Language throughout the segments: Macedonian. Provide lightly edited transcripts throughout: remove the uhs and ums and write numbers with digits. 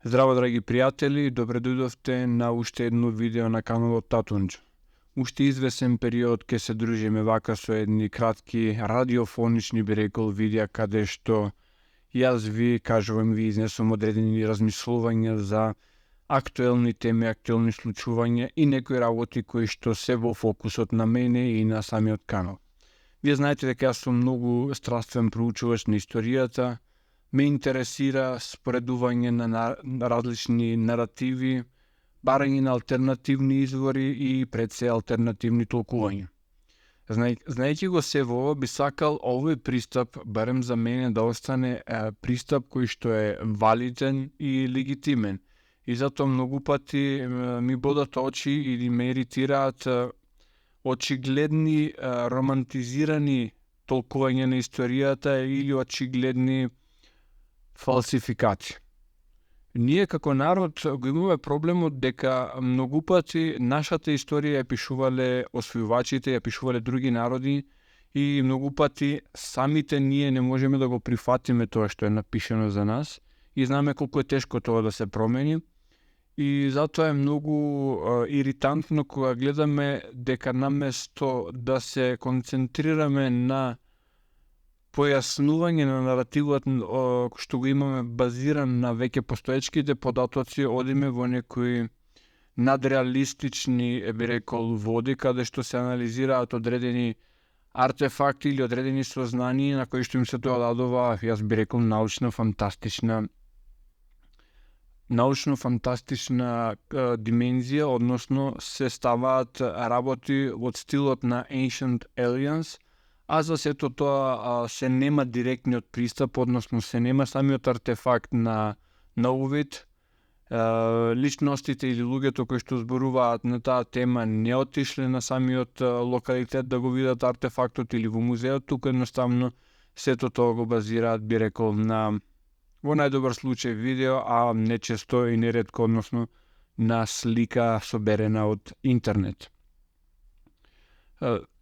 Здраво, драги пријатели, добре дојдовте на уште едно видео на каналот Татунџо. Уште извесен период ке се дружиме вака со едни кратки радиофонични, би рекол, видеа каде што јас ви кажувам, ви изнесувам одредени размислувања за актуелни теми, актуелни случувања и некои работи кои што се во фокусот на мене и на самиот канал. Вие знаете дека јас сум многу страствен проучувач на историјата, ме интересира споредување на различни наративи, барање на алтернативни извори и пред се алтернативни толкувања. Знаејќи го се во ова, би сакал овој пристап, барем за мене, да остане пристап кој што е валиден и легитимен. И затоа многу пати ми бодат очи или ме иритираат очигледни романтизирани толкувања на историјата или очигледни фалсификати. Ние како народ го имаме проблемот дека многу пати нашата историја ја пишувале освојувачите, ја пишувале други народи и многу пати самите ние не можеме да го прифатиме тоа што е напишано за нас и знаме колку е тешко тоа да се промени. И затоа е многу иритантно кога гледаме дека наместо да се концентрираме на појаснување на наративот што го имаме базиран на веќе постоечките податоци, одиме во некои надреалистични, би рекол, води, каде што се анализираат одредени артефакти или одредени сознанија на кои што им се тоа дадува, јас би рекол, научно-фантастична димензија, односно се ставаат работи од стилот на Ancient Aliens, а за сето тоа се нема директниот пристап, односно се нема самиот артефакт на увид. Личностите или луѓето кои што зборуваат на таа тема не отишле на самиот локалитет да го видат артефактот или во музеот, туку едноставно сето тоа го базираат, би рекол, на во најдобар случај видео, а нечесто и неретко, односно на слика соберена од интернет.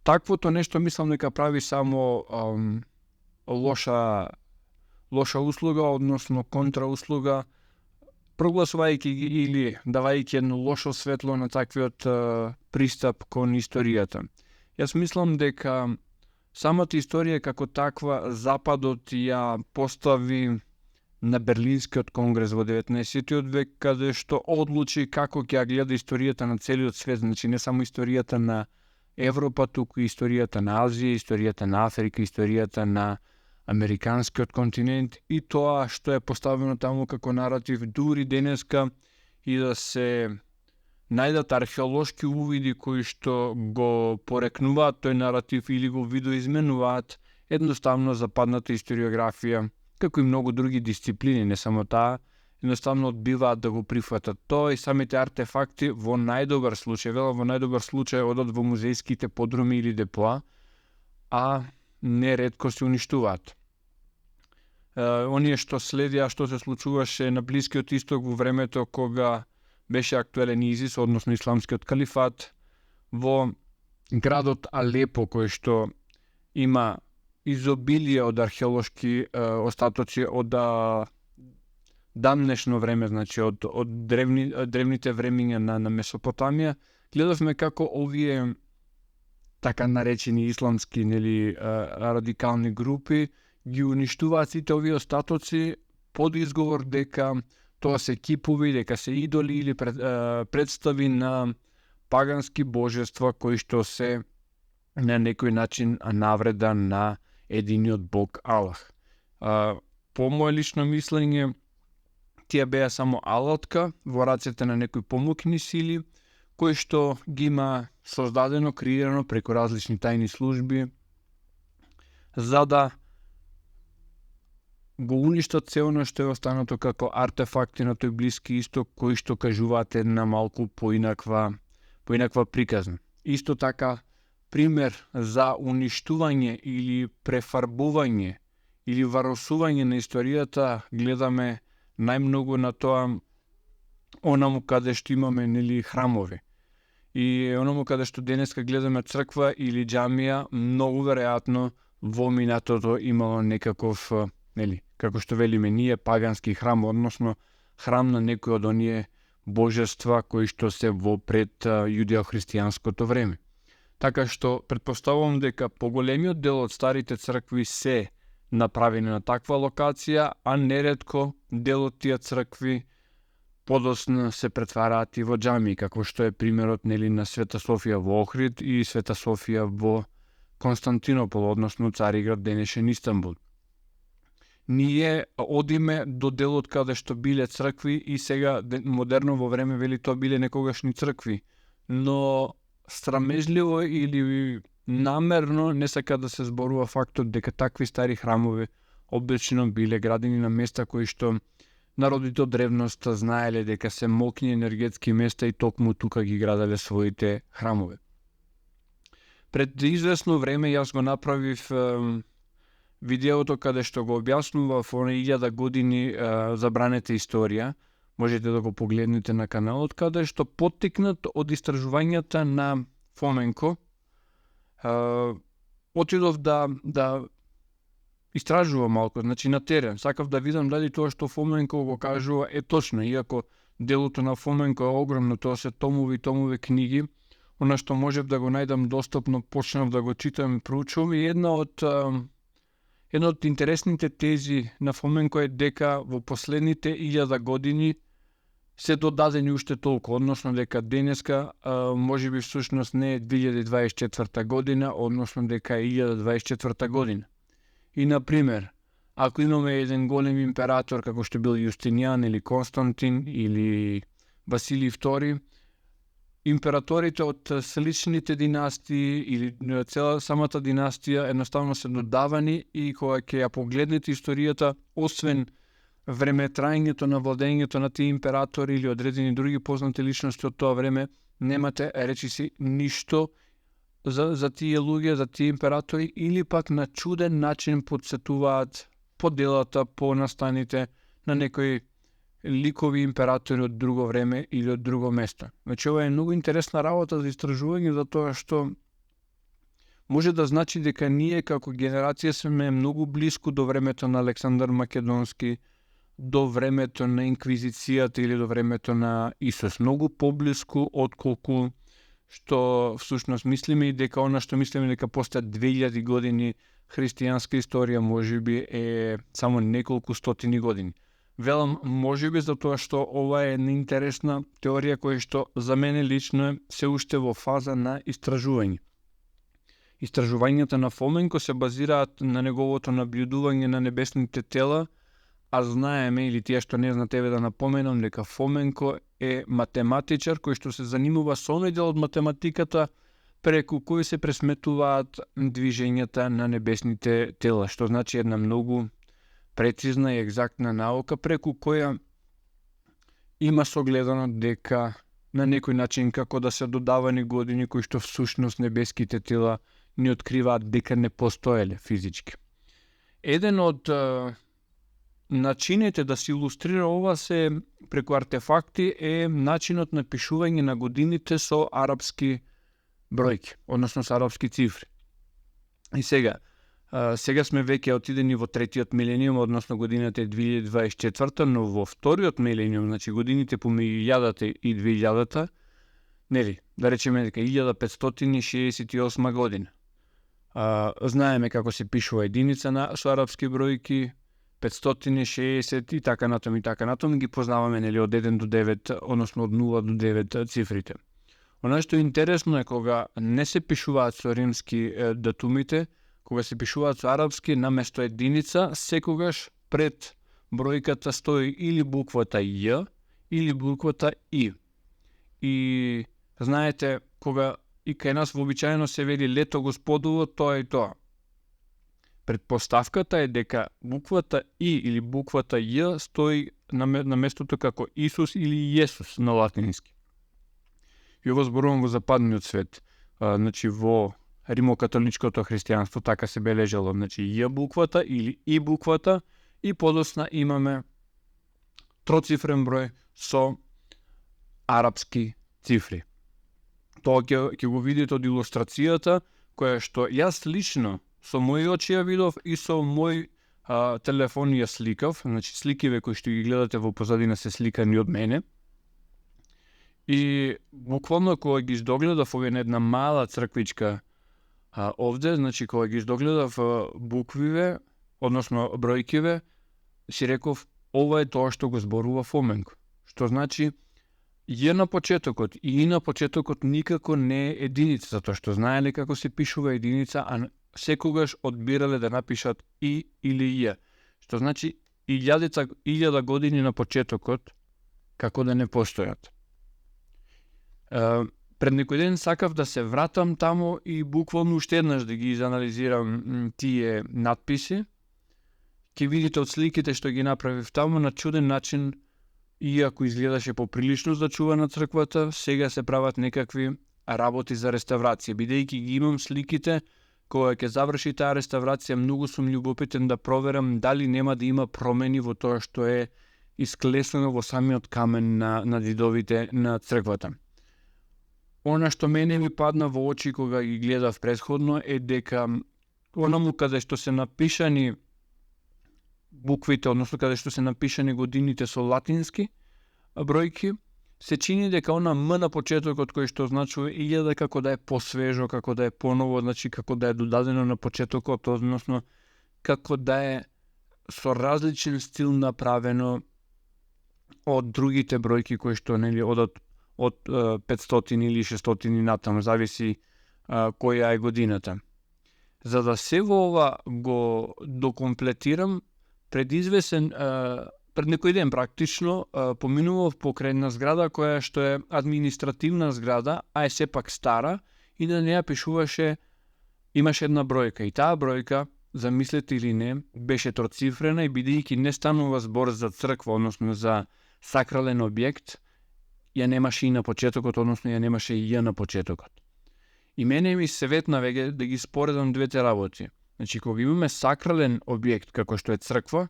Таквото нешто мислам дека прави само лоша услуга, односно контрауслуга, прогласувајќи ги или давајќи едно лошо светло на таквиот пристап кон историјата. Јас мислам дека самата историја како таква Западот ја постави на Берлинскиот конгрес во 19. век, каде што одлучи како ќе ја гледа историјата на целиот свет, значи не само историјата на Европа, туку историјата на Азија, историјата на Африка, историјата на Американскиот континент и тоа што е поставено таму како наратив, дури денеска и да се најдат археолошки увиди кои што го порекнуваат тој наратив или го видоизменуваат, едноставно западната историографија, како и многу други дисциплини, не само таа, едноставно одбиваат да го прифатат тоа и самите артефакти во најдобар случај одат во музејските подруми или депоа, а неретко се уништуваат. Оние што следија што се случуваше на Блискиот Исток во времето кога беше актуелен ИЗИС, односно исламскиот калифат, во градот Алепо, кој што има изобилие од археолошки остатоци од дамнешно време, значи од древните времиња на Месопотамија, гледавме како овие така наречени исламски радикални групи ги уништуваат сите овие остатоци под изговор дека тоа се кипови, дека се идоли или представи на пагански божества кои што се на некој начин навреда на единиот Бог Аллах. По моје лично мислење, тие беа само алатка во рацете на некои помокни сили, кои што ги има создадено, креирано преку различни тајни служби, за да го уништат се оно што е останато како артефакти на тој Блиски Исток, кои што кажуваат една малку поинаква приказна. Исто така, пример за уништување или префарбување или варосување на историјата гледаме најмногу на тоа онаму каде што имаме храмови. И онаму каде што денеска гледаме црква или џамија, многу веројатно во минатото имало некаков, како што велиме ние, пагански храм, односно храм на некој од оние божества кои што се во пред јудео-христијанското време. Така што претпоставувам дека поголемиот дел од старите цркви се направени на таква локација, а неретко дел од тие цркви подоцна се претвараат и во џамии, како што е примерот на Света Софија во Охрид и Света Софија во Константинопол, односно Цариград, денешен Истанбул. Ние одиме до делот каде што биле цркви и сега модерно во време вели тоа биле некогашни цркви, но срамежливо или намерно не сака да се зборува фактот дека такви стари храмови обично биле градени на места кои што народите од древноста знаеле дека се мокни енергетски места и токму тука ги граделе своите храмови. Пред известно време јас го направив видеото каде што го објаснував оне 1000 години забранета историја. Можете да го погледнете на каналот, каде што поттикнат од истражувањата на Фоменко, отидов да истражувам малку, значи на терен. Сакав да видам дали тоа што Фоменко го кажува е точно, иако делото на Фоменко е огромно, тоа се томови книги. Она што можев да го најдам достапно, почнав да го читам и проучувам, и една од интересните тези на Фоменко е дека во последните 1000 години се додадени уште толку, односно дека денеска можеби всушност не е 2024 година, односно дека е 1024 година. И например, ако имаме еден голем император како што бил Јустинијан или Константин или Василий II, императорите од сличните династии или цела самата династија едноставно се додавани и кога ќе ја погледнете историјата, освен времетраењето на владењето на тие императори или одредени други познати личности од тоа време, немате речиси ништо за тие луѓе, за тие императори, или пак на чуден начин подсетуваат по делата, по настаните на некои ликови императори од друго време или од друго место. Значи, ова е многу интересна работа за истражување, затоа што може да значи дека ние како генерација сме многу блиску до времето на Александар Македонски, до времето на Инквизицијата или до времето на Исус. Многу поблиску отколку што всушност мислиме, и дека она што мислиме дека постојат 2000 години христијанска историја можеби е само неколку стотини години. Велам можеби затоа што ова е една интересна теорија која што за мене лично е се уште во фаза на истражување. Истражувањата на Фоменко се базираат на неговото наблюдување на небесните тела, а знаеме, или тие што не знаат, еве да напоменам дека Фоменко е математичар кој што се занимува со оној дел од математиката преку кој се пресметуваат движењата на небесните тела, што значи една многу прецизна и екзактна наука преку која има согледано дека на некој начин како да се додавани години кои што всушност небеските тела ни откриваат дека не постоеле физички. Еден од начините да се илустрира ова се преку артефакти е начинот на пишување на годините со арапски бројки, односно со арапски цифри. И сега сме веќе отидени во третиот милениум, односно годината е 2024, но во вториот милениум, значи годините помеѓу 1000 и 2000, нели, да речеме дека 1568 година. Знаеме како се пишува единица со арапски бројки, 560 и така натаму, ги познаваме, нели, од 1 до 9, односно од 0 до 9 цифрите. Она што е интересно е кога не се пишуваат со римски датумите, кога се пишуваат со арапски, наместо единица, секогаш пред бројката стои или буквата Ј или буквата И. И знаете, кога и кај нас вообичаено се вели лето господово, тоа и тоа. Предпоставката е дека буквата И или буквата Ј стои на местото како Исус или Јесус на латински. И ово зборувам во западниот свет. Значи во римокатоличкото христијанство така се бележало. Значи Ј буквата или И буквата и подоцна имаме троцифрен број со арапски цифри. Тоа ќе го видите од илустрацијата, која што јас лично со мои очи ја видов и со мој телефон ја сликав, значи сликиве кои што ги гледате во позадина се сликани од мене. И буквално кога ги издогледав овие на една мала црквичка овде, значи кога ги издогледав буквиве, односно бројкиве, си реков, ова е тоа што го зборува Фоменко. Што значи, Ј на почетокот и И на почетокот никако не е единица, затоа што знаеле како се пишува единица, а секогаш одбирале да напишат И или Ј. Што значи, 1000 години на почетокот, како да не постојат. Пред некој ден сакав да се вратам таму и буквално уште еднаш да ги изанализирам тие надписи. Ќе видите од сликите што ги направив таму, на чуден начин, иако изгледаше поприлично зачувана црквата, сега се прават некакви работи за реставрација. Бидејќи ги имам сликите, кога ќе заврши таа реставрација, многу сум љубопитен да проверам дали нема да има промени во тоа што е исклесено во самиот камен на дидовите на црквата. Она што мене ми падна во очи кога ги гледав претходно е дека онаму каде што се напишани буквите, односно каде што се напишани годините со латински бројки, се чини дека она М на почетокот кој што означува 1000 како да е посвежо, како да е поново, значи како да е додадено на почетокот, односно како да е со различен стил направено од другите бројки кои што нели одат од 500 или 600 натаму, зависи која е годината. За да се во ова го докомплетирам, пред некој ден практично поминував покрај една зграда која што е административна зграда, а е сепак стара, и на неја пишуваше, имаше една бројка, и таа бројка, замислете или не, беше троцифрена, и бидејќи не станува збор за црква, односно за сакрален објект, ја немаше И на почетокот, односно ја немаше и Ј на почетокот. И мене ми советна веќе да ги споредам двете работи. Значи, кога имаме сакрален објект како што е црква,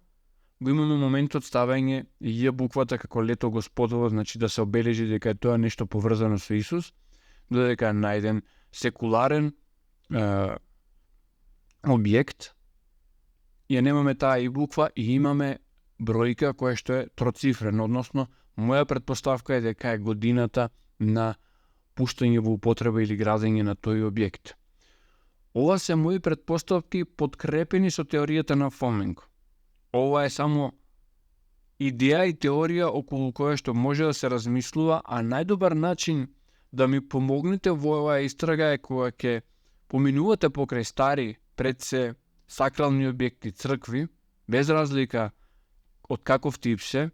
го имаме моментот ставање Ј буквата како лето Господово, значи да се обележи дека е тоа нешто поврзано со Исус, додека на еден секуларен објект ја немаме таа И буква и имаме бројка која што е троцифрена, односно моја претпоставка е дека е годината на пуштање во употреба или градење на тој објект. Ова се мои претпоставки подкрепени со теоријата на Фоменко. Ова е само идеја и теорија околу која што може да се размислува, а најдобар начин да ми помогнете во оваа истрага е кога ќе поминувате покрај стари, пред се сакрални објекти, цркви, без разлика од каков тип се,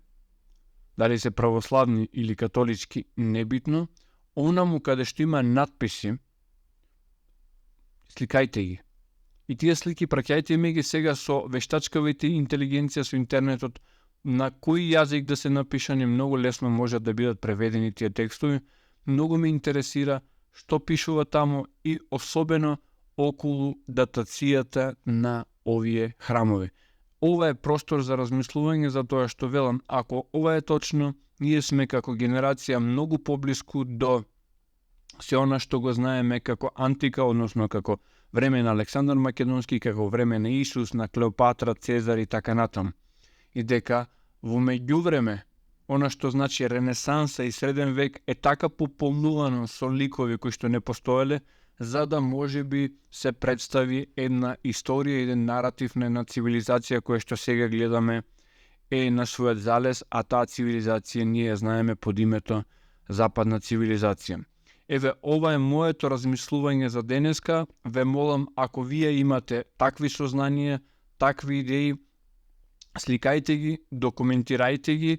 дали се православни или католички, небитно, онаму каде што има надписи, сликајте ги. И тие слики праќајте ми ги сега со вештачкавите интелигенција, со интернетот, на кој јазик да се напишани, многу лесно можат да бидат преведени тие текстови. Многу ме интересира што пишува таму и особено околу датацијата на овие храмови. Ова е простор за размислување, за тоа што велам, ако ова е точно, ние сме како генерација многу поблиску до се она што го знаеме како антика, односно како време на Александар Македонски, како време на Исус, на Клеопатра, Цезар и така натам. И дека во меѓувреме, она што значи Ренесанса и Среден век е така пополнувано со ликови кои што не постоеле, за да може би се представи една историја, еден наратив на една цивилизација која што сега гледаме е на својот залез, а таа цивилизација ние ја знаеме под името Западна цивилизација. Еве, ова е моето размислување за денеска. Ве молам, ако вие имате такви сознанија, такви идеи, сликајте ги, документирајте ги,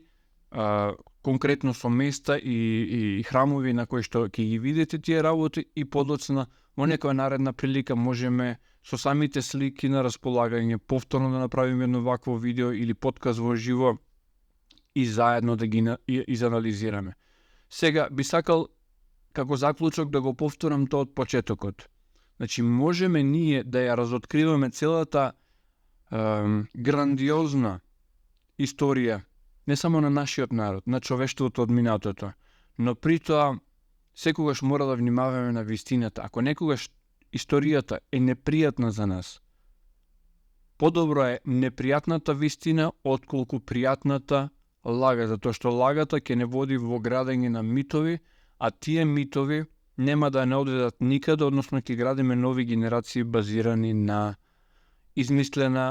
конкретно со места и храмови на кои што ќе ги видите тие работи, и подоцна во некоја наредна прилика можеме со самите слики на располагање повторно да направиме едно вакво видео или подкаст во живо и заедно да ги изанализираме. Сега би сакал како заклучок да го повторам тоа од почетокот. Значи, можеме ние да ја разоткриваме целата грандиозна историја, не само на нашиот народ, на човештвото од минатото, но при тоа секогаш мора да внимаваме на вистината. Ако некогаш историјата е непријатна за нас, Подобро е непријатната вистина отколку пријатната лага, затоа што лагата ќе не води во градење на митови, а тие митови нема да не одредат никаде, односно ќе градиме нови генерации базирани на измислена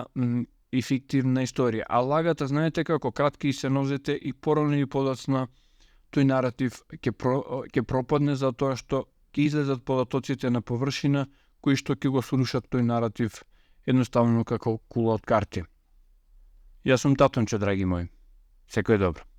и фиктивна историја. А лагата, знаете како, кратки се нозете и порано и подоцна тој наратив ќе пропадне затоа што ќе излезат податоците на површина кои што ќе го срушат тој наратив едноставно како кула од карти. Јас сум Татонче, драги мои. Секој добро.